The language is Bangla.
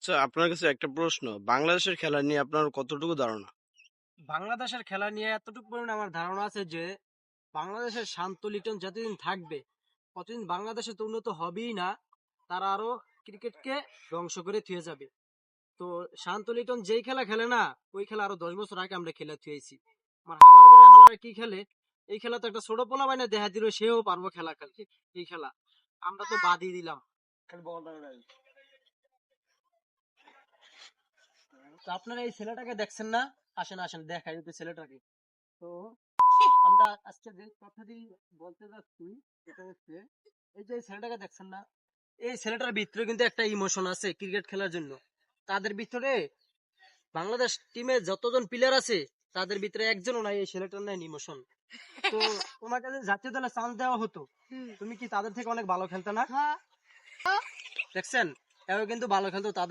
আচ্ছা, আপনার কাছে একটা প্রশ্ন। বাংলাদেশের খেলা নিয়ে আপনার কতটুকু ধারণা? বাংলাদেশের খেলা নিয়ে এতটুকু পরিমাণে আমার ধারণা আছে যে বাংলাদেশের শান্ত লিটন যতদিন থাকবে ততদিন বাংলাদেশে তো উন্নত হবেই না। তারা আরো ক্রিকেটকে ধ্বংস করে থুয়ে যাবে। তো শান্ত লিটন যেই খেলা খেলে না, ওই খেলা আরো 10 বছর আগে আমরা খেলে থুয়েছি। আমার হালার করে হালারা কি খেলে, এই খেলা তো একটা ছোট পোলা বাইনা দেখা দিল সেও পারবো খেলা খেলতে। এই খেলা আমরা তো বাদই দিলাম। তো আপনারা এই ছেলেটাকে দেখছেন না? আসেন আসেন দেখাই তো ছেলেটাকে। তো আমরা আজকে যে কথাটি বলতে যাচ্ছি সেটা হচ্ছে, এই যে ছেলেটাকে দেখছেন না, এই ছেলেটার ভিতরে কিন্তু একটা ইমোশন আছে ক্রিকেট খেলার জন্য। তাদের ভিতরে বাংলাদেশ টিমে যতজন প্লেয়ার আছে তাদের ভিতরে একজনও নাই এই ছেলেটার নাই ইমোশন। তো তোমাকে যদি জাতীয় দলে চান্স দেওয়া হতো, তুমি কি তাদের থেকে অনেক ভালো খেলতে না? দেখছেন, এও কিন্তু ভালো খেলতো তাদের